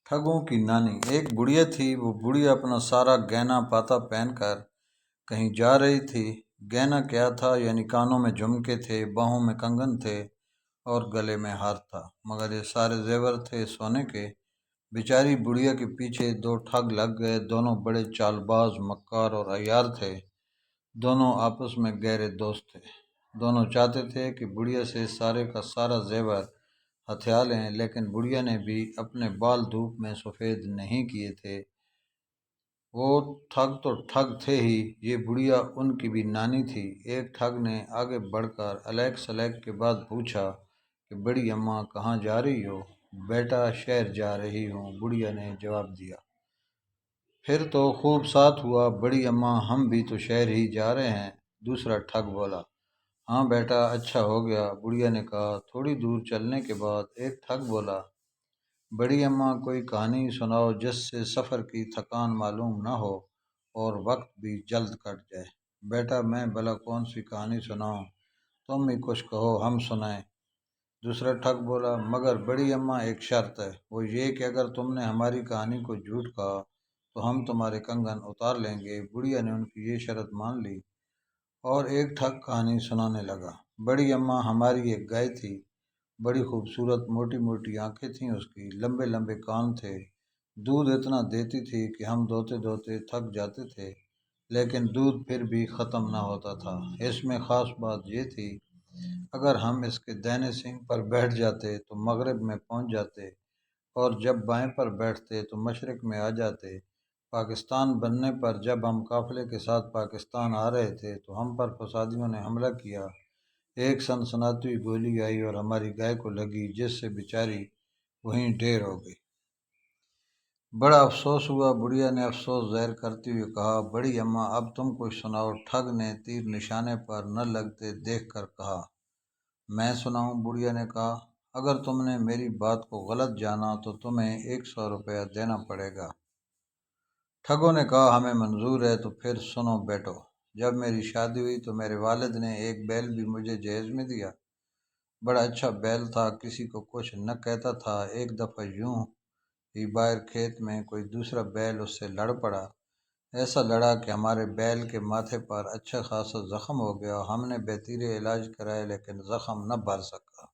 ठगों की नानी। एक बुढ़िया थी। वो बुढ़िया अपना सारा गहना पाता पहन कर कहीं जा रही थी। गहना क्या था, यानी कानों में झुमके थे, बाहों में कंगन थे और गले में हार था, मगर ये सारे जेवर थे सोने के। बेचारी बुढ़िया के पीछे दो ठग लग गए। दोनों बड़े चालबाज, मक्कार और अय्यार थे। दोनों आपस में गहरे दोस्त थे। दोनों चाहते थे कि बुढ़िया से सारे का सारा जेवर हथिया लें, लेकिन बुढ़िया ने भी अपने बाल धूप में सफ़ेद नहीं किए थे। वो ठग तो ठग थे ही, ये बुढ़िया उनकी भी नानी थी। एक ठग ने आगे बढ़कर अलैक सलैक के बाद पूछा कि बड़ी अम्मा कहाँ जा रही हो? बेटा, शहर जा रही हूँ, बुढ़िया ने जवाब दिया। फिर तो खूब साथ हुआ, बड़ी अम्मा हम भी तो शहर ही जा रहे हैं, दूसरा ठग बोला। हाँ बेटा, अच्छा हो गया, बुढ़िया ने कहा। थोड़ी दूर चलने के बाद एक ठग बोला, बड़ी अम्मा कोई कहानी सुनाओ जिससे सफ़र की थकान मालूम न हो और वक्त भी जल्द कट जाए। बेटा, मैं भला कौन सी कहानी सुनाऊं, तुम ही कुछ कहो, हम सुनाएं। दूसरा ठग बोला, मगर बड़ी अम्मा एक शर्त है, वो ये कि अगर तुमने हमारी कहानी को झूठ कहा तो हम तुम्हारे कंगन उतार लेंगे। बुढ़िया ने उनकी ये शर्त मान ली और एक ठग कहानी सुनाने लगा। बड़ी अम्मा, हमारी एक गाय थी, बड़ी खूबसूरत, मोटी मोटी आंखें थीं उसकी, लंबे लंबे कान थे। दूध इतना देती थी कि हम धोते धोते थक जाते थे, लेकिन दूध फिर भी ख़त्म ना होता था। इसमें ख़ास बात यह थी, अगर हम इसके दाहिने सींग पर बैठ जाते तो मगरिब में पहुंच जाते, और जब बाएं पर बैठते तो मशरिक में आ जाते। पाकिस्तान बनने पर जब हम काफ़िले के साथ पाकिस्तान आ रहे थे तो हम पर फसादियों ने हमला किया। एक सनसनाती हुई गोली आई और हमारी गाय को लगी, जिससे बेचारी वहीं ढेर हो गई। बड़ा अफसोस हुआ, बुढ़िया ने अफसोस जाहिर करते हुए कहा। बड़ी अम्मा, अब तुम कुछ सुनाओ। ठग ने तीर निशाने पर न लगते देखकर कहा। मैं सुनाऊं? बुढ़िया ने कहा। अगर तुमने मेरी बात को गलत जाना तो तुम्हें 100 रुपया देना पड़ेगा। ठगों ने कहा, हमें मंजूर है। तो फिर सुनो बेटो, जब मेरी शादी हुई तो मेरे वालिद ने एक बैल भी मुझे जहेज में दिया। बड़ा अच्छा बैल था, किसी को कुछ न कहता था। एक दफ़ा यूं ही बाहर खेत में कोई दूसरा बैल उससे लड़ पड़ा। ऐसा लड़ा कि हमारे बैल के माथे पर अच्छा खासा जख्म हो गया। हमने बेहतरीन इलाज कराया, लेकिन जख्म न भर सका।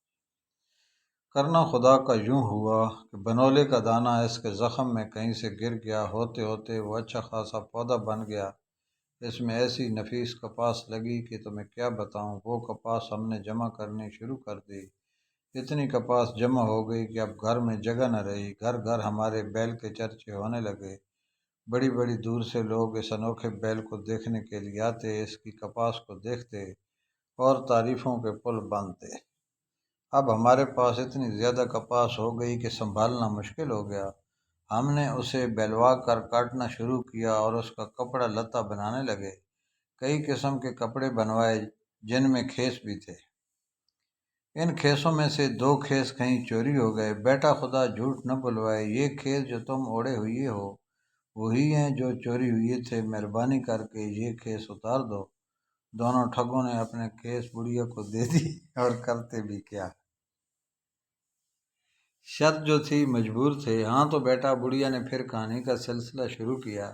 करना खुदा का यूं हुआ कि बनोले का दाना इसके ज़ख्म में कहीं से गिर गया। होते होते वो अच्छा खासा पौधा बन गया। इसमें ऐसी नफीस कपास लगी कि तुम्हें क्या बताऊं। वो कपास हमने जमा करनी शुरू कर दी। इतनी कपास जमा हो गई कि अब घर में जगह न रही। घर घर हमारे बैल के चर्चे होने लगे। बड़ी बड़ी दूर से लोग इस अनोखे बैल को देखने के लिए आते, इसकी कपास को देखते और तारीफ़ों के पुल बांधते। अब हमारे पास इतनी ज़्यादा कपास हो गई कि संभालना मुश्किल हो गया। हमने उसे बेलवा कर काटना शुरू किया और उसका कपड़ा लत्ता बनाने लगे। कई किस्म के कपड़े बनवाए, जिनमें खेस भी थे। इन खेसों में से 2 खेस कहीं चोरी हो गए। बेटा, खुदा झूठ न बुलवाए, ये खेस जो तुम ओढ़े हुए हो वही हैं जो चोरी हुए थे। मेहरबानी करके ये खेस उतार दो। दोनों ठगों ने अपने खेस बुढ़िया को दे दी और करते भी क्या, शर्त जो थी मजबूर थे। हाँ तो बेटा, बुढ़िया ने फिर कहानी का सिलसिला शुरू किया।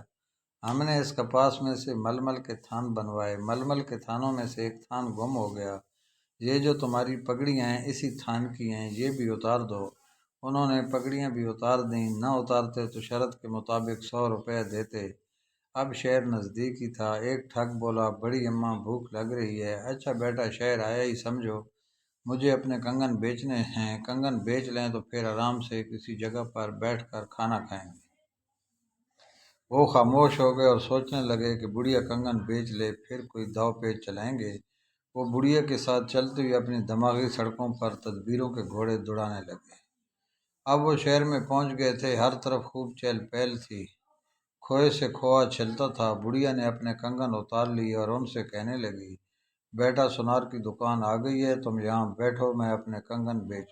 हमने इस कपास में से मलमल के थान बनवाए। मलमल के थानों में से एक थान गुम हो गया। ये जो तुम्हारी पगड़ियाँ हैं इसी थान की हैं, ये भी उतार दो। उन्होंने पगड़ियाँ भी उतार दी। न उतारते तो शर्त के मुताबिक 100 रुपये देते। अब शहर नज़दीक ही था। एक ठग बोला, बड़ी अम्मा भूख लग रही है। अच्छा बेटा, शहर आया ही समझो, मुझे अपने कंगन बेचने हैं। कंगन बेच लें तो फिर आराम से किसी जगह पर बैठकर खाना खाएंगे। वो खामोश हो गए और सोचने लगे कि बुढ़िया कंगन बेच ले, फिर कोई दाव पेच चलाएंगे। वो बुढ़िया के साथ चलते हुए अपनी दिमागी सड़कों पर तदबीरों के घोड़े दौड़ाने लगे। अब वो शहर में पहुंच गए थे। हर तरफ खूब चहल पहल थी। खोए से खोआ छिलता था। बुढ़िया ने अपने कंगन उतार लिए और उनसे कहने लगी, बेटा, सुनार की दुकान आ गई है, तुम यहाँ बैठो, मैं अपने कंगन बेच।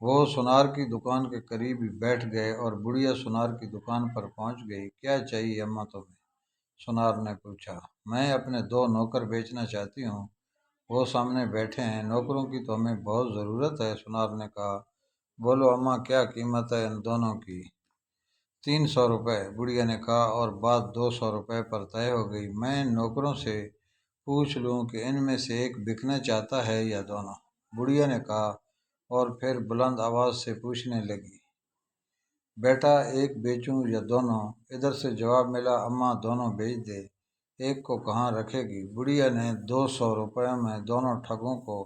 वो सुनार की दुकान के करीब ही बैठ गए और बुढ़िया सुनार की दुकान पर पहुंच गई। क्या चाहिए अम्मा तुम्हें? सुनार ने पूछा। मैं अपने 2 नौकर बेचना चाहती हूँ, वो सामने बैठे हैं। नौकरों की तो हमें बहुत ज़रूरत है, सुनार ने कहा। بولو اماں کیا قیمت ہے ان دونوں کی؟ 300 روپے، بڑھیا نے کہا، اور بات 200 روپے پر طے ہو گئی۔ میں نوکروں سے پوچھ لوں کہ ان میں سے ایک بکنا چاہتا ہے یا دونوں؟ بڑھیا نے کہا، اور پھر بلند آواز سے پوچھنے لگی، بیٹا ایک بیچوں یا دونوں؟ ادھر سے جواب ملا، اماں دونوں بیچ دے، ایک کو کہاں رکھے گی؟ بڑھیا نے 200 روپے میں دونوں ٹھگوں کو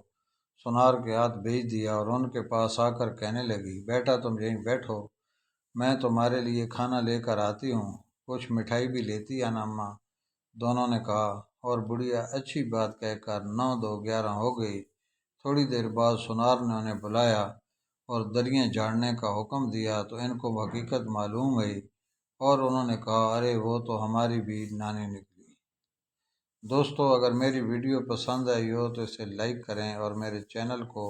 سونار کے ہاتھ بھیج دیا اور ان کے پاس آ کر کہنے لگی، بیٹا تم یہیں بیٹھو، میں تمہارے لیے کھانا لے کر آتی ہوں، کچھ مٹھائی بھی لیتی ہے نا اماں؟ دونوں نے کہا، اور بڑھیا اچھی بات کہہ کر 9 2 11 ہو گئی۔ تھوڑی دیر بعد سونار نے انہیں بلایا اور دریاں جھاڑنے کا حکم دیا تو ان کو حقیقت معلوم ہوئی اور انہوں نے کہا، ارے وہ تو ہماری بھی نانی نکلی۔ دوستو اگر میری ویڈیو پسند آئی ہو تو اسے لائک کریں اور میرے چینل کو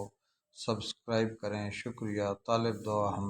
سبسکرائب کریں۔ شکریہ۔ طالب دعا حمد